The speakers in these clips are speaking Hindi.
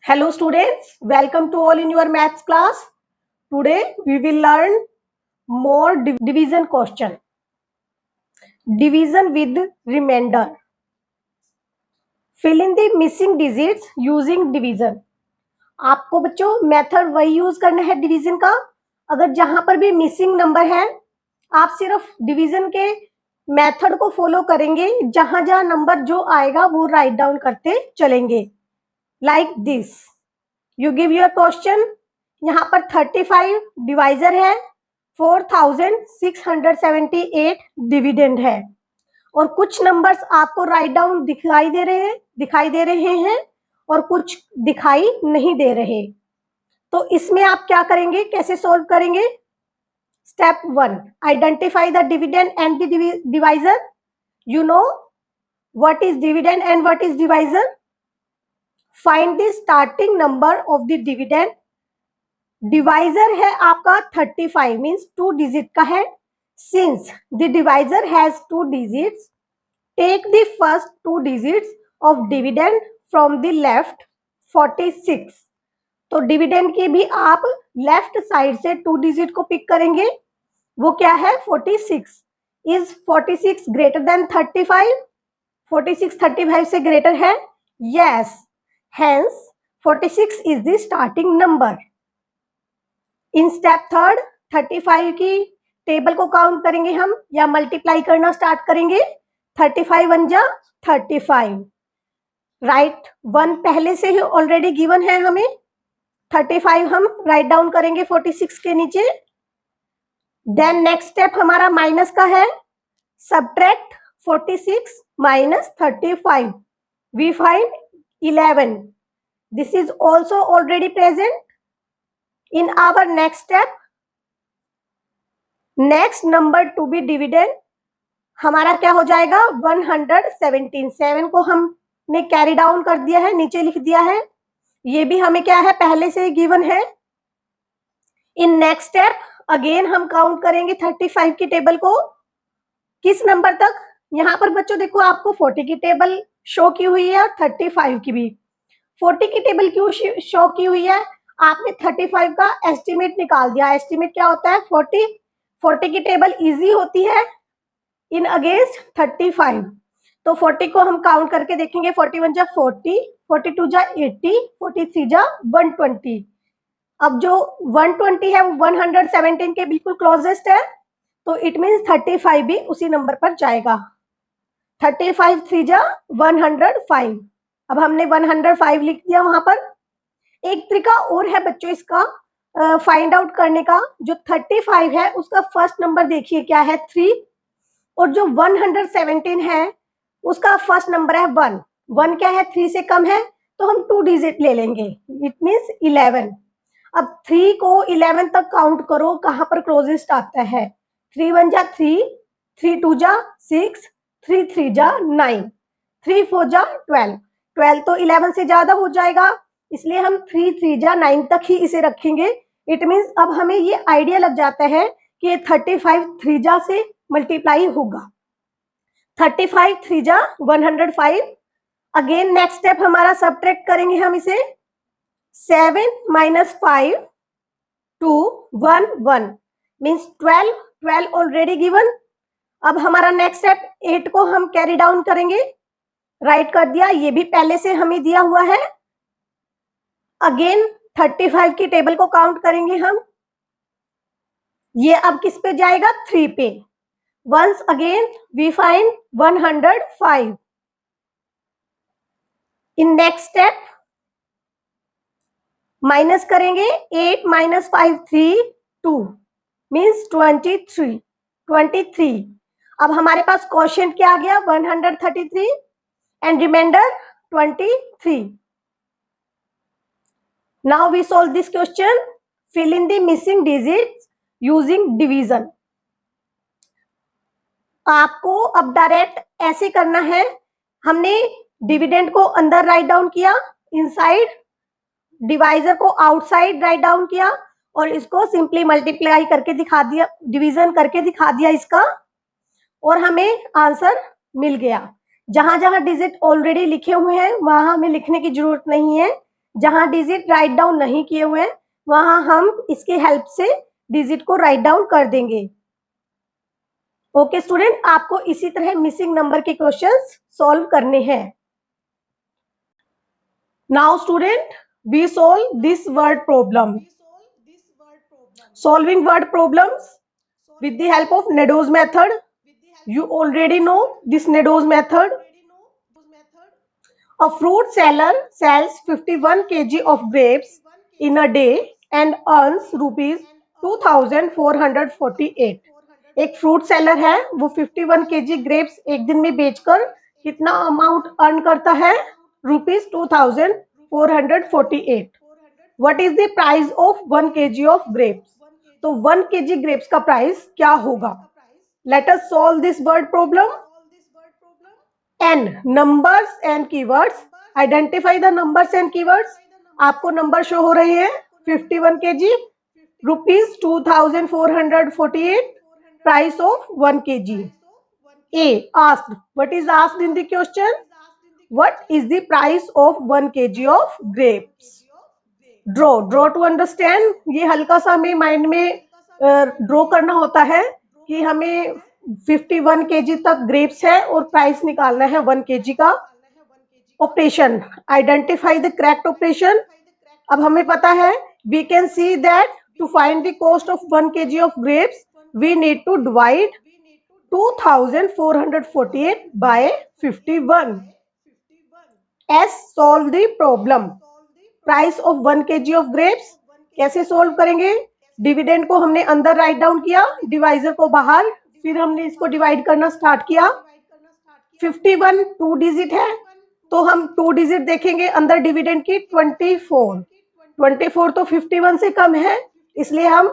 Hello students, welcome to all in your maths class. Today we will learn more division question. Division with remainder. Fill in the missing digits using division. आपको बच्चों मेथड वही यूज करना है डिवीजन का. अगर जहां पर भी मिसिंग नंबर है आप सिर्फ डिवीजन के मेथड को फॉलो करेंगे. जहां जहां नंबर जो आएगा वो राइट डाउन करते चलेंगे. Like this. You give your question. यहाँ पर 35 डिवाइजर है, 4678 डिविडेंड है और कुछ नंबर्स आपको राइट डाउन दिखाई दे रहे हैं और कुछ दिखाई नहीं दे रहे. तो इसमें आप क्या करेंगे, कैसे सॉल्व करेंगे? Step 1, identify the dividend and the divisor. You know what is dividend and what is divisor. Find the starting number of the dividend. Divisor है आपका 35 मीन्स 2 डिजिट का है. Since the divisor has 2 digits, take the first 2 digits of dividend from the left 46. तो डिविडेंड की भी आप लेफ्ट साइड से 2 डिजिट को पिक करेंगे. वो क्या है? 46. Is 46 greater than 35? 46 35 से ग्रेटर है. Yes. Hence, 46 is the starting number. In step 3, 35 की टेबल को काउंट करेंगे हम या मल्टीप्लाई करना स्टार्ट करेंगे. 35 1 जा 35. राइट 1 पहले से ही ऑलरेडी गिवन है हमें. 35 हम राइट डाउन करेंगे 46 के नीचे. देन नेक्स्ट स्टेप हमारा माइनस का है. Subtract 46 minus 35. We find 11. This is also already present. In our next step, next number to be dividend हमारा क्या हो जाएगा? 117. 7 को हमने कैरी डाउन कर दिया है, नीचे लिख दिया है. ये भी हमें क्या है? पहले से ही गिवन है. इन नेक्स्ट स्टेप अगेन हम काउंट करेंगे 35 की टेबल को. किस नंबर तक? यहाँ पर बच्चों देखो आपको 40 की टेबल शो की हुई है और 35 की भी. 40 की टेबल क्यों शो की हुई है? आपने 35 का एस्टिमेट निकाल दिया. एस्टिमेट क्या होता है? 40 की टेबल इजी होती है इन अगेंस्ट 35. तो 40 को हम काउंट करके देखेंगे. 41 जा 40, 42 जा 80, 43 जा 120. अब जो 120 है वो 117 के बिल्कुल क्लोजेस्ट है, तो इट मीन्स 35 भी उसी नंबर पर जाएगा. 35 3 जा 105. अब हमने 105 लिख दिया वहां पर. एक तरीका और है बच्चों इसका फाइंड आउट करने का. जो 35 है उसका फर्स्ट नंबर देखिए क्या है? 3. और जो 117 है उसका फर्स्ट नंबर है 1. 1 क्या है? 3 से कम है तो हम 2 डिजिट ले लेंगे. It means 11. अब 3 को 11 तक काउंट करो, कहां पर क्लोजेस्ट आता है? 3 1 जा 3, 3 2 जा 6, 3 3 जा 9, 3 4 जा 12. 12 तो 11 से ज्यादा हो जाएगा, इसलिए हम 3 3 जा 9 तक ही इसे रखेंगे. इट मीन्स अब हमें ये आइडिया लग जाता है कि ये 35 3 जा से मल्टीप्लाई होगा. 35 3 जा 105. अगेन नेक्स्ट स्टेप हमारा सबट्रैक्ट करेंगे हम इसे. 7 - 5 2 1 1 मीन्स 12. 12 already given. अब हमारा नेक्स्ट स्टेप 8 को हम कैरी डाउन करेंगे. राइट कर दिया, ये भी पहले से हमें दिया हुआ है. अगेन 35 की टेबल को काउंट करेंगे हम. ये अब किस पे जाएगा? 3 पे. Once again we find 105. In next step minus करेंगे. 8 - 5 3 2 मीन्स 23. अब हमारे पास क्वोशिएंट क्या आ गया? 133 and remainder 23. Now we solve this question. Fill in the missing digits using division. आपको अब डायरेक्ट ऐसे करना है. हमने डिविडेंड को अंदर राइट डाउन किया, इनसाइड डिवाइजर को आउटसाइड राइट डाउन किया और इसको सिंपली मल्टीप्लाई करके दिखा दिया, डिवीजन करके दिखा दिया इसका, और हमें आंसर मिल गया. जहां जहां डिजिट ऑलरेडी लिखे हुए हैं वहां हमें लिखने की जरूरत नहीं है. जहां डिजिट राइट डाउन नहीं किए हुए वहां हम इसके हेल्प से डिजिट को राइट डाउन कर देंगे। ओके स्टूडेंट, आपको इसी तरह मिसिंग नंबर के क्वेश्चंस सॉल्व करने हैं। Now student, we solve this word problem. Solving word problems with the help of Nadeau's method. You already know this Nadeau's method. A fruit seller sells 51 kg of grapes in a day and earns rupees 2448. एक फ्रूट सेलर है, वो 51 kg ग्रेप्स एक दिन में बेचकर कितना अमाउंट अर्न करता है? Rupees 2448. What is the price of 1 kg of grapes? तो 1 kg ग्रेप्स का प्राइस क्या होगा? Let us solve this word problem. N numbers and keywords. Identify the numbers and keywords. आपको नंबर शो हो रहे हैं 51 kg, rupees 2448, price of 1 kg. A asked, what is asked in the question? What is the price of 1 kg of grapes? Draw two understand. ये हल्का सा हमें माइंड में ड्रॉ करना होता है कि हमें 51 kg तक ग्रेप्स है और प्राइस निकालना है 1 kg का। Operation, identify the correct operation. अब हमें पता है, we can see that to find the cost of 1 kg of grapes we need to divide 2448 by 51। एस solve the problem. Price of 1 kg of grapes कैसे सोल्व करेंगे? डिविडेंड को हमने अंदर राइट डाउन किया, डिवाइजर को बाहर, फिर हमने इसको डिवाइड करना स्टार्ट किया। 51 2 डिजिट है तो हम 2 डिजिट देखेंगे अंदर डिविडेंड की 24 तो 51 से कम है, इसलिए हम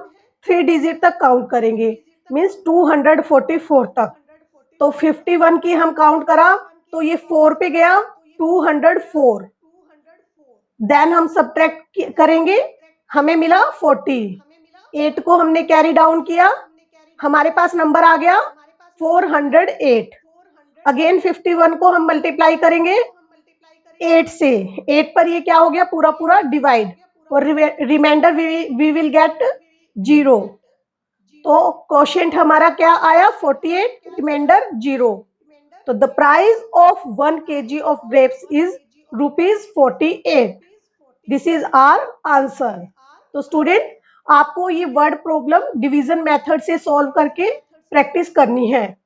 3 डिजिट तक काउंट करेंगे, मीन्स 244 तक। तो 51 की हम काउंट करा तो ये 4 पे गया, 204। देन हम सब्ट्रैक्ट करेंगे, हमें मिला 40। 8 को हमने कैरी डाउन किया, हमारे पास नंबर आ गया 408। अगेन 51 को हम मल्टीप्लाई करेंगे 8 से, 8 पर ये क्या हो गया? पूरा पूरा डिवाइड, और रिमाइंडर वी विल गेट 0। तो क्वोशिएंट हमारा क्या आया? 48, रिमाइंडर 0। तो the price of 1 kg of grapes is rupees 48। This is our answer. तो स्टूडेंट, आपको ये वर्ड प्रॉब्लम डिवीजन मेथड से सॉल्व करके प्रैक्टिस करनी है।